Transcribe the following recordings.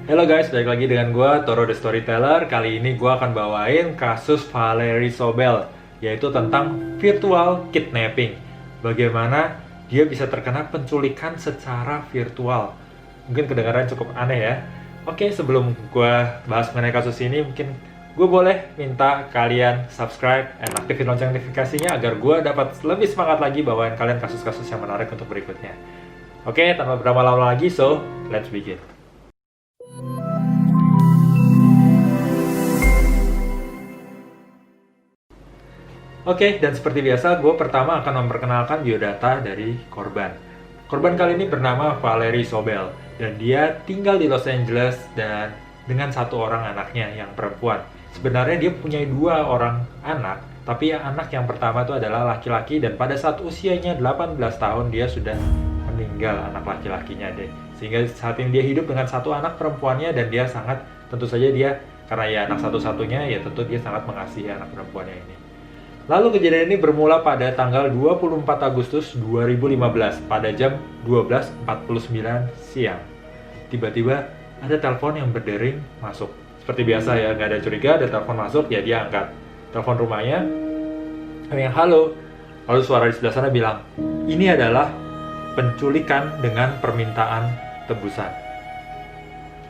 Halo guys, balik lagi dengan gue, Toro the Storyteller. Kali ini gue akan bawain kasus Valerie Sobel, yaitu tentang virtual kidnapping. Bagaimana dia bisa terkena penculikan secara virtual. Mungkin kedengaran cukup aneh ya. Oke, sebelum gue bahas mengenai kasus ini, mungkin gue boleh minta kalian subscribe dan aktifin lonceng notifikasinya agar gue dapat lebih semangat lagi bawain kalian kasus-kasus yang menarik untuk berikutnya. Oke, tanpa berlama-lama lagi, so let's begin. Oke, dan seperti biasa, gue pertama akan memperkenalkan biodata dari korban. Korban kali ini bernama Valerie Sobel, dan dia tinggal di Los Angeles dan dengan satu orang anaknya yang perempuan. Sebenarnya dia punya dua orang anak, tapi anak yang pertama itu adalah laki-laki dan pada saat usianya 18 tahun dia sudah meninggal anak laki-lakinya deh. Sehingga saat ini dia hidup dengan satu anak perempuannya dan dia sangat, tentu saja dia, karena ya anak satu-satunya, ya tentu dia sangat mengasihi anak perempuannya ini. Lalu kejadian ini bermula pada tanggal 24 Agustus 2015 pada jam 12.49 siang. Tiba-tiba ada telepon yang berdering masuk. Seperti biasa ya, nggak ada curiga, ada telepon masuk, ya dia angkat. Telepon rumahnya, yang halo. Lalu suara di sebelah sana bilang, ini adalah penculikan dengan permintaan tebusan.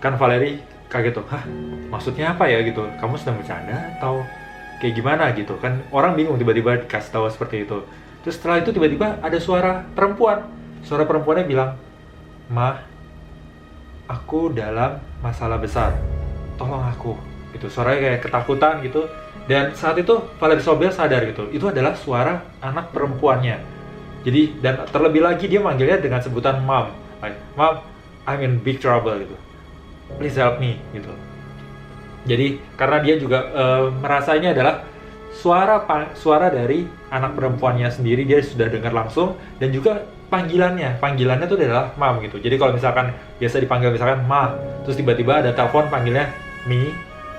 Kan Valerie kaget tuh, hah maksudnya apa ya gitu, kamu sedang bercanda atau kayak gimana gitu kan, orang bingung tiba-tiba dikasih tahu seperti itu. Terus setelah itu tiba-tiba ada suara perempuannya bilang, "Ma, aku dalam masalah besar, tolong aku." Gitu, suaranya kayak ketakutan gitu. Dan saat itu Valerie Sobel sadar gitu, itu adalah suara anak perempuannya. Jadi, dan terlebih lagi dia manggilnya dengan sebutan mom, like, "Mom, I'm in big trouble," gitu, "please help me," gitu. Jadi karena dia juga merasa ini adalah suara dari anak perempuannya sendiri, dia sudah dengar langsung, dan juga panggilannya itu adalah mam gitu. Jadi kalau misalkan biasa dipanggil misalkan ma, terus tiba-tiba ada telepon panggilnya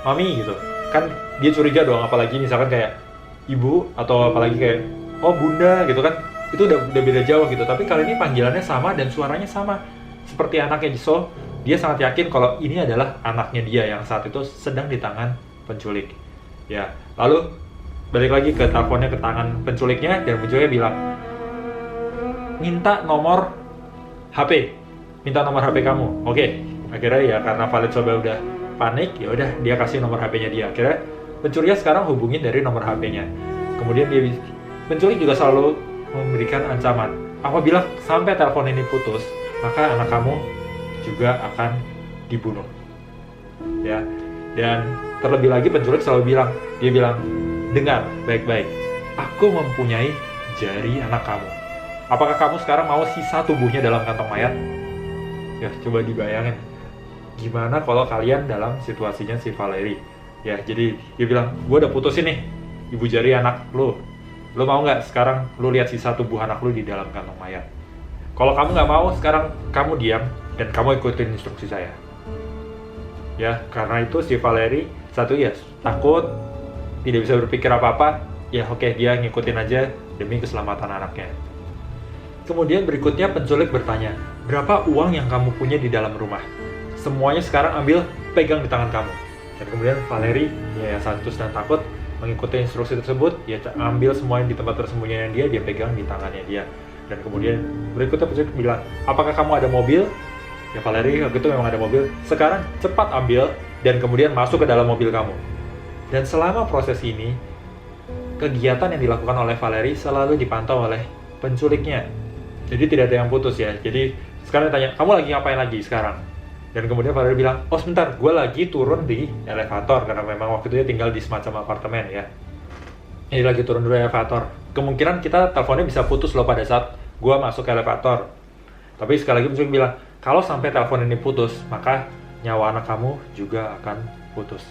mami gitu, kan dia curiga dong, apalagi misalkan kayak ibu atau apalagi kayak oh bunda gitu kan, itu udah beda jauh gitu. Tapi kali ini panggilannya sama dan suaranya sama seperti anaknya, so dia sangat yakin kalau ini adalah anaknya dia yang saat itu sedang di tangan penculik. Ya, lalu balik lagi ke teleponnya ke tangan penculiknya dan penculiknya bilang, minta nomor HP, kamu. Oke, akhirnya ya karena Valerie Sobel udah panik, ya udah dia kasih nomor HP-nya dia. Akhirnya penculiknya sekarang hubungin dari nomor HP-nya. Kemudian penculik juga selalu memberikan ancaman, apabila sampai telepon ini putus, maka anak kamu juga akan dibunuh. Ya, dan terlebih lagi penculik selalu bilang, dengar baik-baik, aku mempunyai jari anak kamu. Apakah kamu sekarang mau sisa tubuhnya dalam kantong mayat? Ya, coba dibayangin, gimana kalau kalian dalam situasinya si Valerie. Ya, jadi dia bilang, gue udah putusin nih ibu jari anak lu mau nggak sekarang lu lihat sisa tubuh anak lu di dalam kantong mayat? Kalau kamu nggak mau, sekarang kamu diam dan kamu ikutin instruksi saya. Ya, karena itu si Valerie satu ya takut, tidak bisa berpikir apa-apa. Ya oke, dia ngikutin aja demi keselamatan anaknya. Kemudian berikutnya penculik bertanya, berapa uang yang kamu punya di dalam rumah? Semuanya sekarang ambil, pegang di tangan kamu. Dan kemudian Valerie ya saat itu sedang takut mengikuti instruksi tersebut, ya ambil semuanya di tempat tersembunyian dia pegang di tangannya dia. Dan kemudian berikutnya penculik bilang, apakah kamu ada mobil? Ya Valerie, waktu itu memang ada mobil. Sekarang cepat ambil dan kemudian masuk ke dalam mobil kamu. Dan selama proses ini, kegiatan yang dilakukan oleh Valerie selalu dipantau oleh penculiknya. Jadi tidak ada yang putus ya. Jadi sekarang tanya, kamu lagi ngapain lagi sekarang? Dan kemudian Valerie bilang, oh sebentar, gue lagi turun di elevator. Karena memang waktu itu dia tinggal di semacam apartemen ya. Ini lagi turun dari elevator. Kemungkinan kita teleponnya bisa putus loh pada saat gue masuk ke elevator. Tapi sekali lagi penculik bilang, kalau sampai telepon ini putus, maka nyawa anak kamu juga akan putus.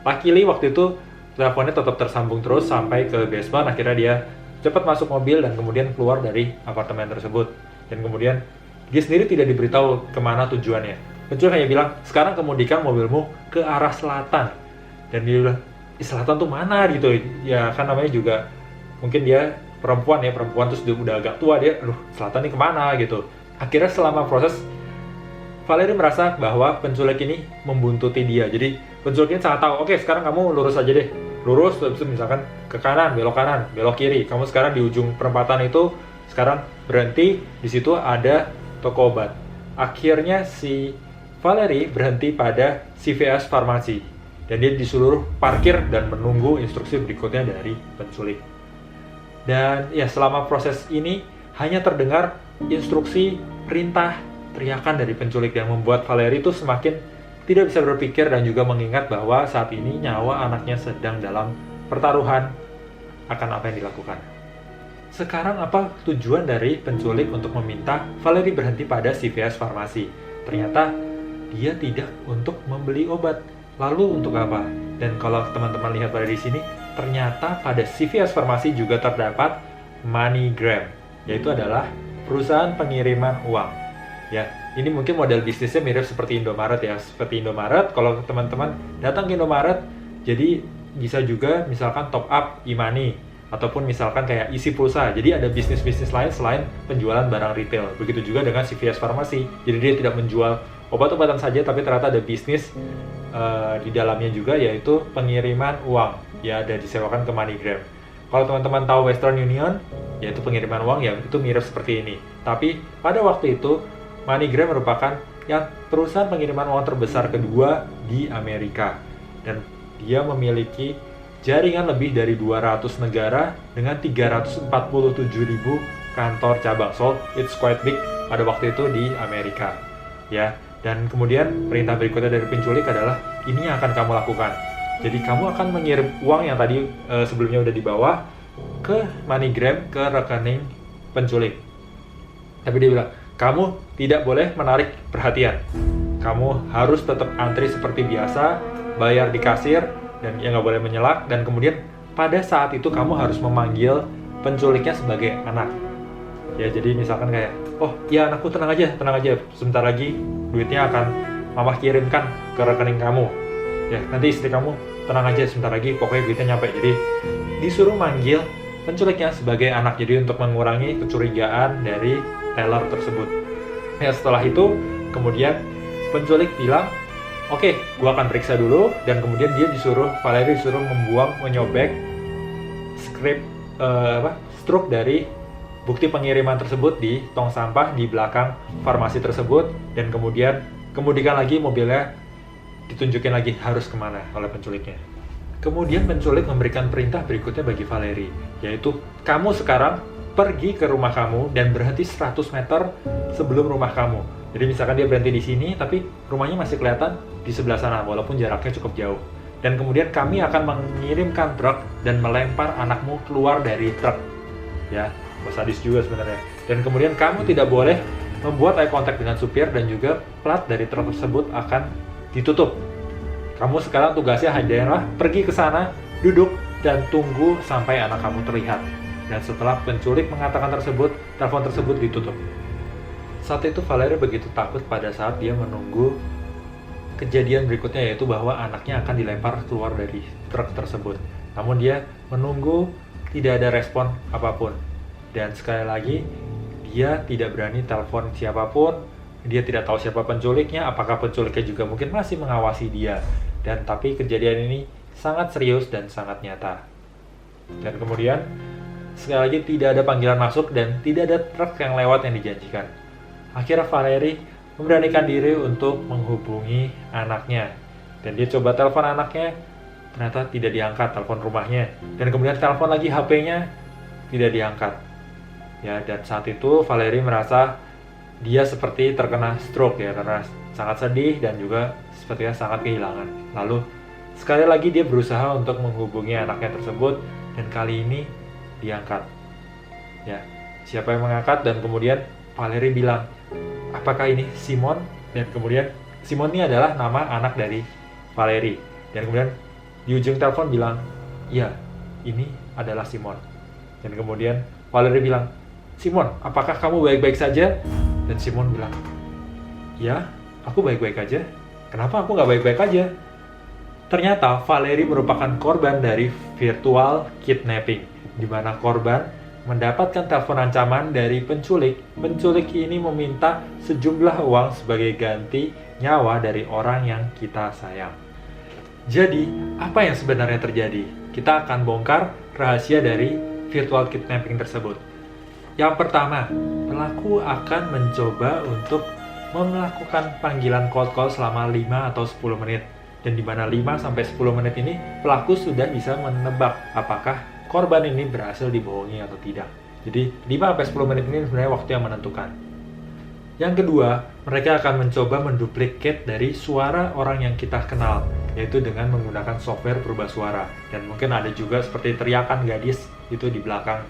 Luckily waktu itu teleponnya tetap tersambung terus sampai ke basement. Akhirnya dia cepat masuk mobil dan kemudian keluar dari apartemen tersebut. Dan kemudian dia sendiri tidak diberitahu kemana tujuannya. Penculik hanya bilang, sekarang kemudikan mobilmu ke arah selatan. Dan dia bilang, selatan tuh mana gitu. Ya kan namanya juga mungkin dia perempuan terus dia udah agak tua, dia aduh selatan nih kemana gitu. Akhirnya selama proses Valerie merasa bahwa penculik ini membuntuti dia. Jadi penculik ini sangat tahu, oke sekarang kamu lurus aja deh. Lurus, terus misalkan ke kanan, belok kiri. Kamu sekarang di ujung perempatan itu, sekarang berhenti, di situ ada toko obat. Akhirnya si Valerie berhenti pada CVS Farmasi. Dan dia disuruh parkir dan menunggu instruksi berikutnya dari penculik. Dan ya selama proses ini hanya terdengar instruksi, perintah, teriakan dari penculik yang membuat Valerie itu semakin tidak bisa berpikir dan juga mengingat bahwa saat ini nyawa anaknya sedang dalam pertaruhan akan apa yang dilakukan. Sekarang apa tujuan dari penculik untuk meminta Valerie berhenti pada CVS Farmasi? Ternyata dia tidak untuk membeli obat. Lalu untuk apa? Dan kalau teman-teman lihat pada di sini, ternyata pada CVS Farmasi juga terdapat MoneyGram, yaitu adalah perusahaan pengiriman uang. Ya, ini mungkin model bisnisnya mirip seperti Indomaret ya. Seperti Indomaret, kalau teman-teman datang ke Indomaret, jadi bisa juga misalkan top up e-money, ataupun misalkan kayak isi pulsa. Jadi ada bisnis-bisnis lain selain penjualan barang retail. Begitu juga dengan CVS Farmasi. Jadi dia tidak menjual obat-obatan saja, tapi ternyata ada bisnis di dalamnya juga, yaitu pengiriman uang. Ya, ada disewakan ke MoneyGram. Kalau teman-teman tahu Western Union, yaitu pengiriman uang, ya itu mirip seperti ini. Tapi pada waktu itu, MoneyGram merupakan yang perusahaan pengiriman uang terbesar kedua di Amerika. Dan dia memiliki jaringan lebih dari 200 negara dengan 347.000 kantor cabang. So, it's quite big pada waktu itu di Amerika. Ya, dan kemudian perintah berikutnya dari penculik adalah ini yang akan kamu lakukan. Jadi kamu akan mengirim uang yang tadi sebelumnya udah dibawa ke MoneyGram, ke rekening penculik. Tapi dia bilang, kamu tidak boleh menarik perhatian. Kamu harus tetap antri seperti biasa, bayar di kasir, dan ya nggak boleh menyelak. Dan kemudian pada saat itu kamu harus memanggil penculiknya sebagai anak. Ya, jadi misalkan kayak, oh ya anakku tenang aja, sebentar lagi duitnya akan mama kirimkan ke rekening kamu. Ya, nanti istri kamu tenang aja, sebentar lagi pokoknya duitnya nyampe. Jadi disuruh manggil penculiknya sebagai anak, jadi untuk mengurangi kecurigaan dari teller tersebut. Ya, setelah itu kemudian penculik bilang, oke, gua akan periksa dulu. Dan kemudian Valerie disuruh menyobek struk dari bukti pengiriman tersebut di tong sampah di belakang farmasi tersebut. Dan kemudian kemudikan lagi mobilnya, ditunjukin lagi harus kemana oleh penculiknya. Kemudian penculik memberikan perintah berikutnya bagi Valerie, yaitu kamu sekarang pergi ke rumah kamu dan berhenti 100 meter sebelum rumah kamu. Jadi misalkan dia berhenti di sini, tapi rumahnya masih kelihatan di sebelah sana, walaupun jaraknya cukup jauh. Dan kemudian kami akan mengirimkan truk dan melempar anakmu keluar dari truk. Ya, sadis juga sebenarnya. Dan kemudian kamu tidak boleh membuat eye contact dengan supir, dan juga plat dari truk tersebut akan ditutup. Kamu sekarang tugasnya hanyalah pergi ke sana, duduk, dan tunggu sampai anak kamu terlihat. Dan setelah penculik mengatakan tersebut, telepon tersebut ditutup. Saat itu Valerie begitu takut pada saat dia menunggu kejadian berikutnya, yaitu bahwa anaknya akan dilempar keluar dari truk tersebut. Namun dia menunggu, tidak ada respon apapun. Dan sekali lagi, dia tidak berani telepon siapapun. Dia tidak tahu siapa penculiknya, apakah penculiknya juga mungkin masih mengawasi dia. Dan tapi kejadian ini sangat serius dan sangat nyata. Dan kemudian sekali lagi tidak ada panggilan masuk dan tidak ada truk yang lewat yang dijanjikan. Akhirnya Valerie memberanikan diri untuk menghubungi anaknya. Dan dia coba telepon anaknya, ternyata tidak diangkat telepon rumahnya. Dan kemudian telepon lagi HP-nya, tidak diangkat. Ya, dan saat itu Valerie merasa dia seperti terkena stroke ya, karena sangat sedih dan juga sepertinya sangat kehilangan. Lalu sekali lagi dia berusaha untuk menghubungi anaknya tersebut, dan kali ini diangkat. Ya, siapa yang mengangkat? Dan kemudian Valerie bilang, apakah ini Simon? Dan kemudian Simon ini adalah nama anak dari Valerie. Dan kemudian di ujung telepon bilang, iya, ini adalah Simon. Dan kemudian Valerie bilang, Simon, apakah kamu baik-baik saja? Dan Simon bilang, ya, aku baik-baik aja. Kenapa aku nggak baik-baik aja? Ternyata Valerie merupakan korban dari virtual kidnapping, di mana korban mendapatkan telepon ancaman dari penculik. Penculik ini meminta sejumlah uang sebagai ganti nyawa dari orang yang kita sayang. Jadi, apa yang sebenarnya terjadi? Kita akan bongkar rahasia dari virtual kidnapping tersebut. Yang pertama, pelaku akan mencoba untuk melakukan panggilan cold call selama 5 atau 10 menit. Dan di mana 5-10 menit ini, pelaku sudah bisa menebak apakah korban ini berhasil dibohongi atau tidak. Jadi 5-10 menit ini sebenarnya waktu yang menentukan. Yang kedua, mereka akan mencoba menduplikat dari suara orang yang kita kenal, yaitu dengan menggunakan software berubah suara. Dan mungkin ada juga seperti teriakan gadis itu di belakang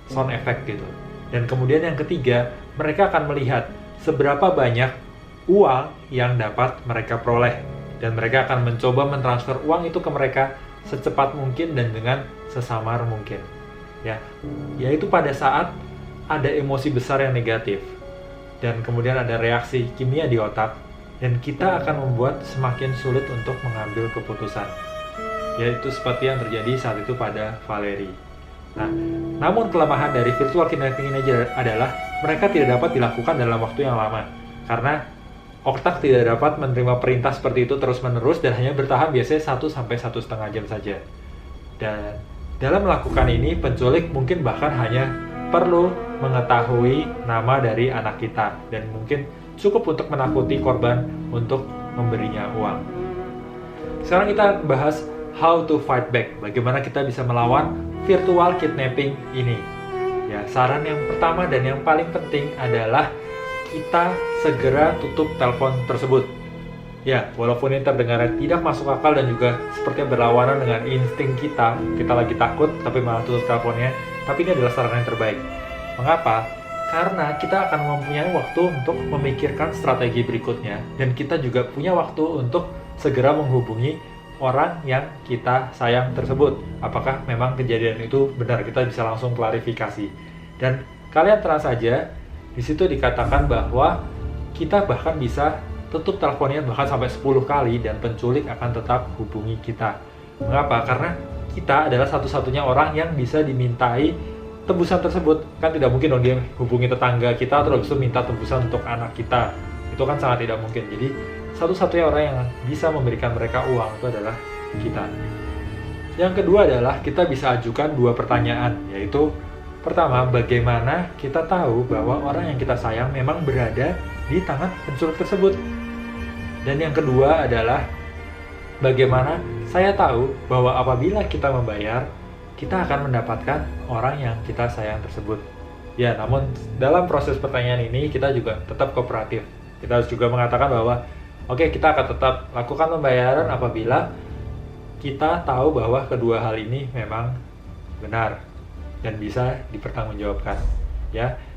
sound effect gitu. Dan kemudian yang ketiga, mereka akan melihat seberapa banyak uang yang dapat mereka peroleh. Dan mereka akan mencoba mentransfer uang itu ke mereka secepat mungkin dan dengan sesamar mungkin. Yaitu pada saat ada emosi besar yang negatif. Dan kemudian ada reaksi kimia di otak. Dan kita akan membuat semakin sulit untuk mengambil keputusan. Yaitu seperti yang terjadi saat itu pada Valerie. Nah, namun kelemahan dari virtual kidnapping ini adalah mereka tidak dapat dilakukan dalam waktu yang lama. Karena otak tidak dapat menerima perintah seperti itu terus-menerus dan hanya bertahan biasanya 1-1,5 jam saja. Dan dalam melakukan ini, penculik mungkin bahkan hanya perlu mengetahui nama dari anak kita dan mungkin cukup untuk menakuti korban untuk memberinya uang. Sekarang kita bahas how to fight back, bagaimana kita bisa melawan virtual kidnapping ini. Saran yang pertama dan yang paling penting adalah kita segera tutup telepon tersebut. Walaupun ini terdengar tidak masuk akal dan juga sepertinya berlawanan dengan insting kita lagi takut tapi malah tutup teleponnya, tapi ini adalah saran yang terbaik. Mengapa? Karena kita akan mempunyai waktu untuk memikirkan strategi berikutnya dan kita juga punya waktu untuk segera menghubungi orang yang kita sayang tersebut. Apakah memang kejadian itu benar? Kita bisa langsung klarifikasi. Dan kalian tenang saja, di situ dikatakan bahwa kita bahkan bisa tutup teleponnya bahkan sampai 10 kali dan penculik akan tetap hubungi kita. Mengapa? Karena kita adalah satu-satunya orang yang bisa dimintai tebusan tersebut. Kan tidak mungkin dong dia hubungi tetangga kita terus itu minta tebusan untuk anak kita. Itu kan sangat tidak mungkin. Jadi satu-satunya orang yang bisa memberikan mereka uang itu adalah kita. Yang kedua adalah kita bisa ajukan 2 pertanyaan, yaitu pertama, bagaimana kita tahu bahwa orang yang kita sayang memang berada di tangan penculik tersebut? Dan yang kedua adalah bagaimana saya tahu bahwa apabila kita membayar, kita akan mendapatkan orang yang kita sayang tersebut. Namun dalam proses pertanyaan ini kita juga tetap kooperatif. Kita harus juga mengatakan bahwa kita akan tetap lakukan pembayaran apabila kita tahu bahwa kedua hal ini memang benar dan bisa dipertanggungjawabkan.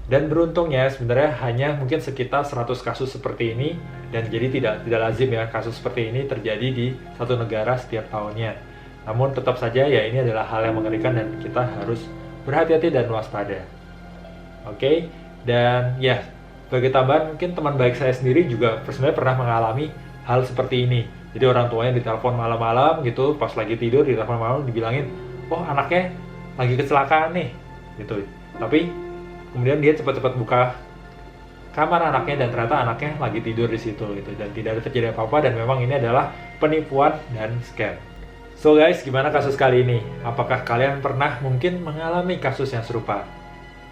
Dan beruntungnya sebenarnya hanya mungkin sekitar 100 kasus seperti ini dan jadi tidak lazim kasus seperti ini terjadi di satu negara setiap tahunnya. Namun tetap saja ini adalah hal yang mengerikan dan kita harus berhati-hati dan waspada. Dan sebagai tambahan mungkin teman baik saya sendiri juga sebenarnya pernah mengalami hal seperti ini. Jadi orang tuanya ditelepon malam-malam gitu, pas lagi tidur ditelepon malam dibilangin, anaknya lagi kecelakaan nih gitu. Tapi kemudian dia cepat-cepat buka kamar anaknya dan ternyata anaknya lagi tidur di situ gitu dan tidak ada terjadi apa-apa dan memang ini adalah penipuan dan scam. So guys, gimana kasus kali ini? Apakah kalian pernah mungkin mengalami kasus yang serupa?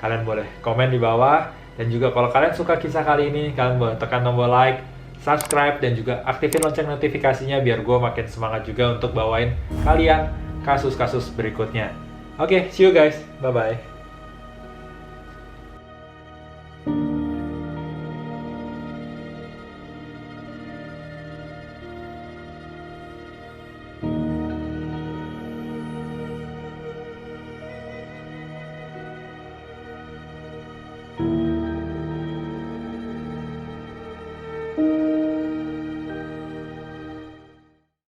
Kalian boleh komen di bawah dan juga kalau kalian suka kisah kali ini, kalian boleh tekan tombol like, subscribe dan juga aktifin lonceng notifikasinya biar gue makin semangat juga untuk bawain kalian kasus-kasus berikutnya. See you guys. Bye-bye.